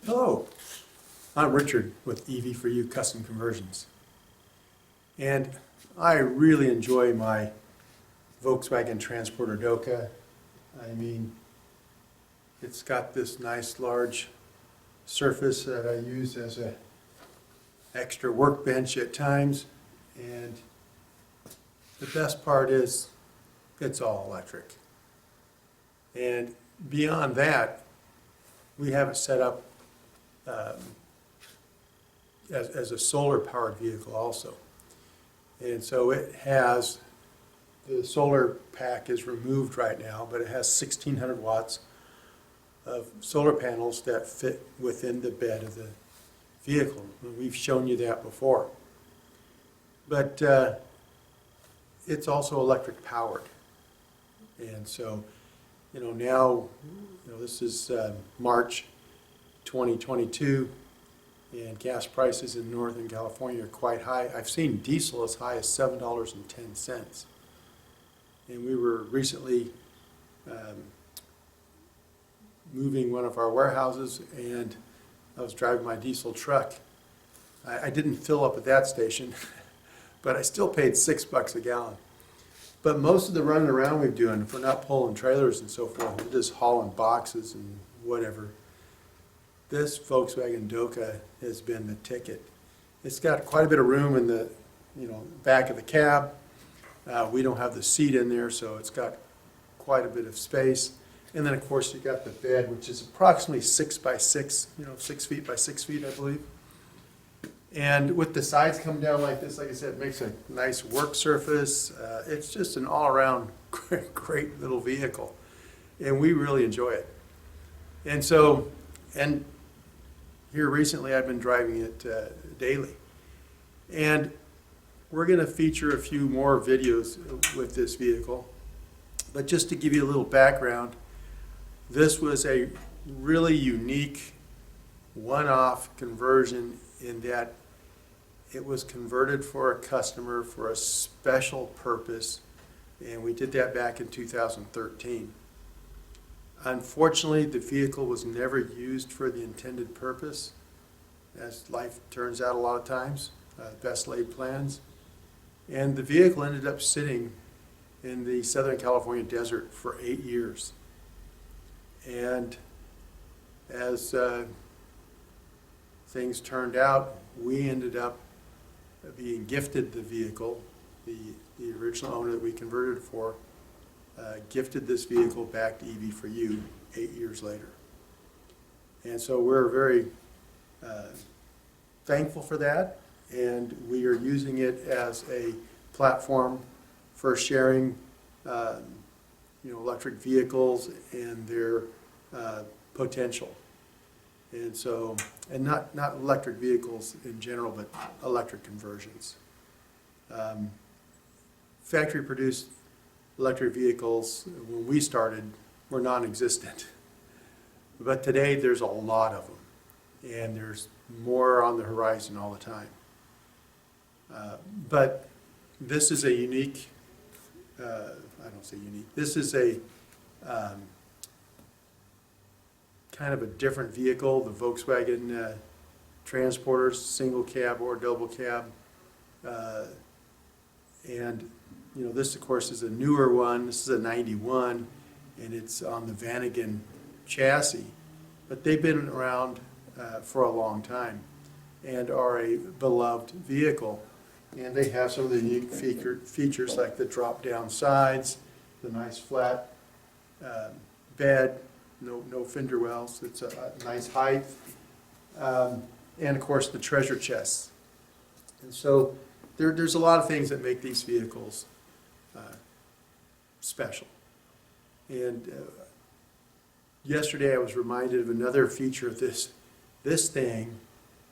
Hello, I'm Richard with EV4U Custom Conversions, and I really enjoy my Volkswagen Transporter Doka. I mean, it's got this nice large surface that I use as an extra workbench at times, and the best part is it's all electric. And beyond that, we have it set up as a solar-powered vehicle also. And so it has, the solar pack is removed right now, but it has 1,600 watts of solar panels that fit within the bed of the vehicle. And we've shown you that before. But it's also electric powered. And so, now, this is March 2022, and gas prices in Northern California are quite high. I've seen diesel as high as $7.10. And we were recently moving one of our warehouses, and I was driving my diesel truck. I didn't fill up at that station, but I still paid $6 a gallon. But most of the running around we're doing, if we're not pulling trailers and so forth, we're just hauling boxes and whatever. This Volkswagen Doka has been the ticket. It's got quite a bit of room in the back of the cab. We don't have the seat in there, so it's got quite a bit of space. And then, of course, you got the bed, which is approximately 6 by 6, 6 feet by 6 feet, I believe. And with the sides come down like this, like I said, it makes a nice work surface. It's just an all-around great little vehicle, and we really enjoy it. And so, here recently I've been driving it daily. And we're going to feature a few more videos with this vehicle. But just to give you a little background, this was a really unique one-off conversion in that it was converted for a customer for a special purpose, and we did that back in 2013. Unfortunately, the vehicle was never used for the intended purpose, as life turns out a lot of times, best laid plans. And the vehicle ended up sitting in the Southern California desert for 8 years. And as things turned out, we ended up being gifted the vehicle. The original owner that we converted it for gifted this vehicle back to EV4U 8 years later. And so we're very thankful for that, and we are using it as a platform for sharing electric vehicles and their potential. And so, and not electric vehicles in general, but electric conversions. Factory produced electric vehicles, when we started, were non-existent. But today there's a lot of them, and there's more on the horizon all the time. But this is a unique, I don't say unique, this is a kind of a different vehicle, the Volkswagen Transporters, single cab or double cab. And this, of course, is a newer one. This is a 91, and it's on the Vanagon chassis. But they've been around for a long time and are a beloved vehicle. And they have some of the unique features like the drop-down sides, the nice flat bed, no fender wells. It's a nice height. And, of course, the treasure chests. And so there's a lot of things that make these vehicles special. And yesterday I was reminded of another feature of this. This thing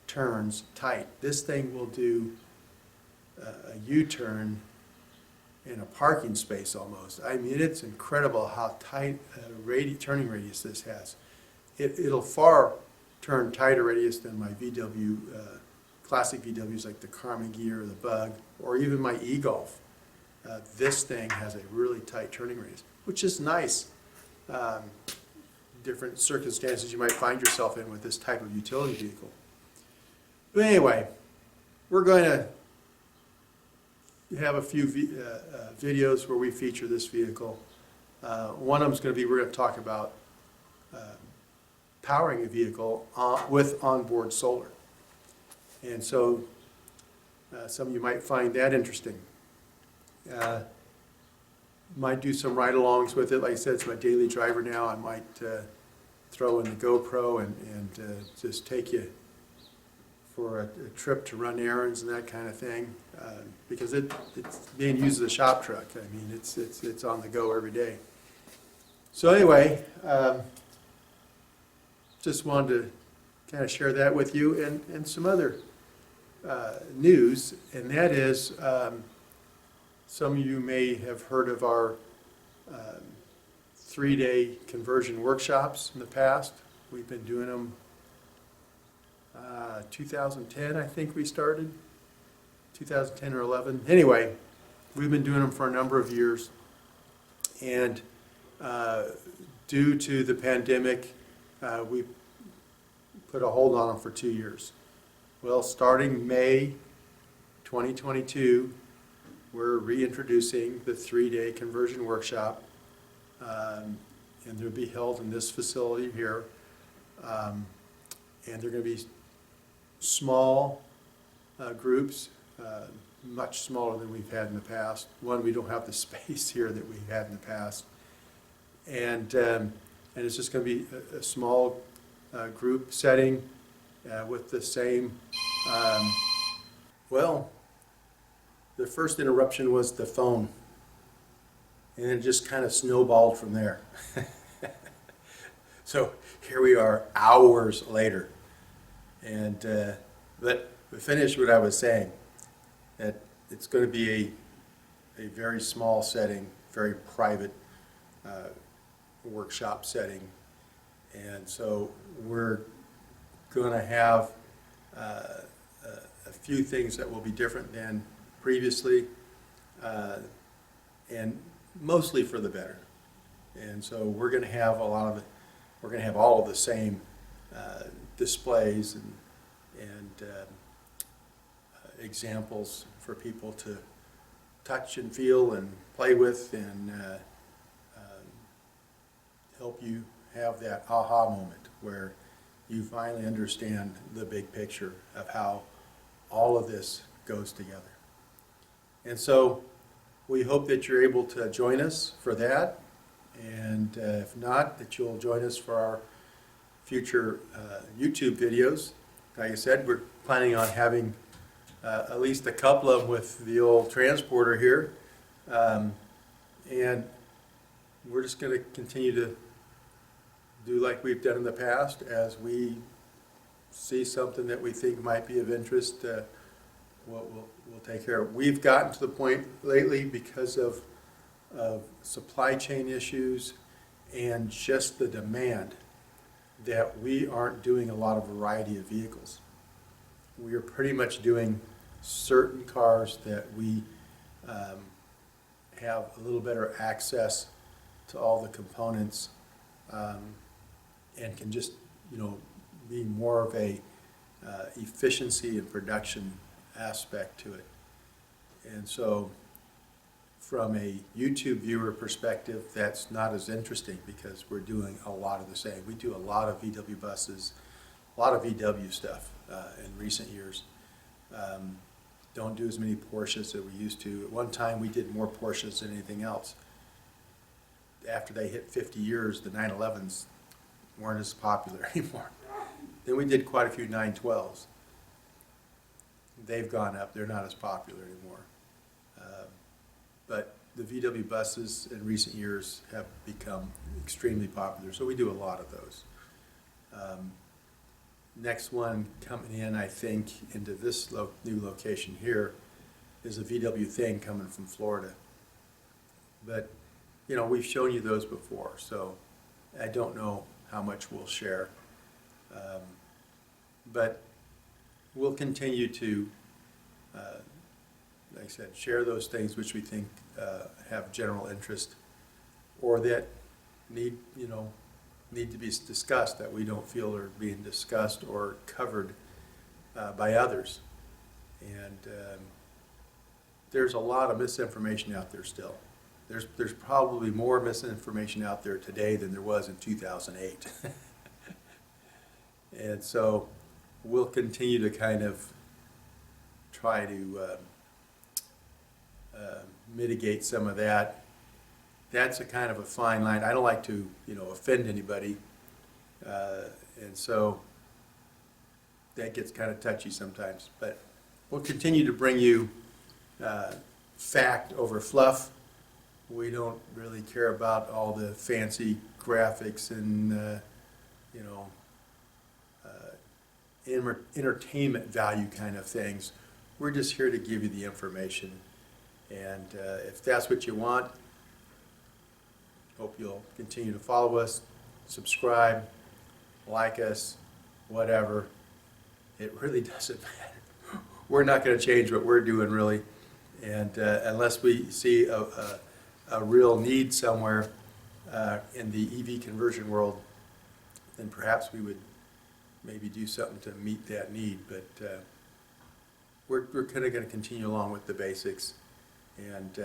turns tight. This thing will do a U-turn in a parking space almost. I mean, it's incredible how tight turning radius this has. It'll far turn tighter radius than my VW, classic VWs like the Carnegie or the Bug, or even my e-Golf. This thing has a really tight turning radius, which is nice. different circumstances you might find yourself in with this type of utility vehicle. But anyway, we're going to have a few videos where we feature this vehicle. One of them is going to be, we're going to talk about powering a vehicle with onboard solar. And so some of you might find that interesting. Might do some ride-alongs with it. Like I said, it's my daily driver now. I might throw in the GoPro and just take you for a trip to run errands and that kind of thing, because it's being used as a shop truck. I mean, it's on the go every day. So anyway, just wanted to kind of share that with you, and some other news, and that is some of you may have heard of our 3-day conversion workshops in the past. We've been doing them 2010, I think we started, 2010 or 11. Anyway, we've been doing them for a number of years, and due to the pandemic, we put a hold on them for 2 years. Well, starting May 2022, we're reintroducing the 3-day conversion workshop, and they'll be held in this facility here. And they're going to be small groups, much smaller than we've had in the past. One, we don't have the space here that we had in the past. And it's just going to be a small group setting with the same, well, the first interruption was the phone, and it just kind of snowballed from there. So here we are hours later, and but we finished what I was saying, that it's going to be a very small setting, very private workshop setting, and so we're going to have a few things that will be different than previously, and mostly for the better. And so we're going to have we're going to have all of the same displays and examples for people to touch and feel and play with, and help you have that aha moment where you finally understand the big picture of how all of this goes together. And so we hope that you're able to join us for that, and if not, that you'll join us for our future YouTube videos. Like I said, we're planning on having at least a couple of them with the old transporter here, and we're just going to continue to do like we've done in the past. As we see something that we think might be of interest, we'll take care of it. We've gotten to the point lately, because of supply chain issues and just the demand, that we aren't doing a lot of variety of vehicles. We are pretty much doing certain cars that we have a little better access to all the components, and can just, be more of a efficiency and production aspect to it. And so from a YouTube viewer perspective, that's not as interesting, because we're doing a lot of the same. We do a lot of VW buses, a lot of VW stuff in recent years. Don't do as many Porsches as we used to. At one time, we did more Porsches than anything else. After they hit 50 years, the 911s weren't as popular anymore. Then we did quite a few 912s. They've gone up. They're not as popular anymore. But the VW buses in recent years have become extremely popular, so we do a lot of those. Next one coming in, I think, into this new location here is a VW thing coming from Florida. But, we've shown you those before, so I don't know how much we'll share. But we'll continue to, like I said, share those things which we think have general interest, or that need, need to be discussed that we don't feel are being discussed or covered by others. And there's a lot of misinformation out there still. There's probably more misinformation out there today than there was in 2008. And so we'll continue to kind of try to mitigate some of that. That's a kind of a fine line. I don't like to, offend anybody, and so that gets kind of touchy sometimes. But we'll continue to bring you fact over fluff. We don't really care about all the fancy graphics and entertainment value kind of things. We're just here to give you the information, and if that's what you want, hope you'll continue to follow us, subscribe, like us, whatever. It really doesn't matter. We're not going to change what we're doing, really, and unless we see a real need somewhere in the EV conversion world, then perhaps we would maybe do something to meet that need. But we're kind of going to continue along with the basics. And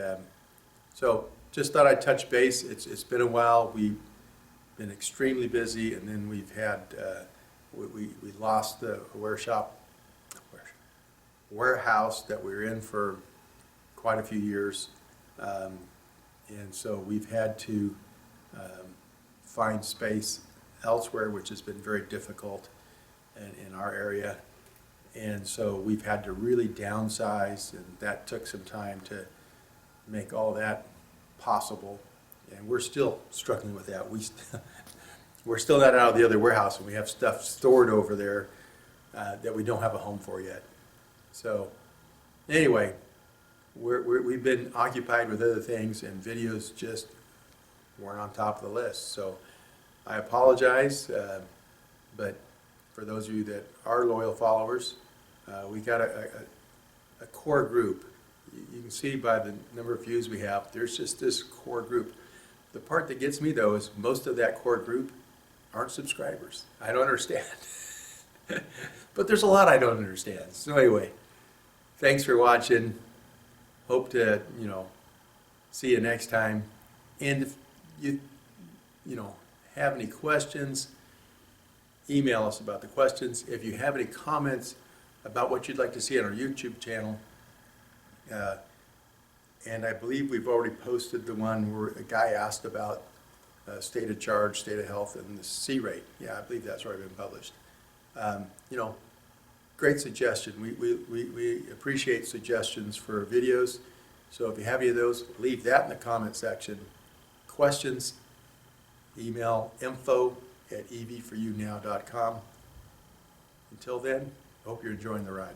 so just thought I'd touch base. It's been a while. We've been extremely busy, and then we've had we lost the warehouse that we were in for quite a few years, and so we've had to find space elsewhere, which has been very difficult in our area. And so we've had to really downsize, and that took some time to make all that possible. And we're still struggling with that. We're still not out of the other warehouse, and we have stuff stored over there that we don't have a home for yet. So anyway, we've been occupied with other things, and videos just weren't on top of the list. So I apologize, but for those of you that are loyal followers, we got a core group. You can see by the number of views we have, there's just this core group. The part that gets me, though, is most of that core group aren't subscribers. I don't understand. But there's a lot I don't understand. So anyway, thanks for watching. Hope to, see you next time. And if you have any questions, email us about the questions. If you have any comments about what you'd like to see on our YouTube channel, and I believe we've already posted the one where a guy asked about state of charge, state of health, and the C rate. Yeah, I believe that's already been published. Great suggestion. We appreciate suggestions for videos. So if you have any of those, leave that in the comment section. Questions, email info@ev4unow.com. Until then, I hope you're enjoying the ride.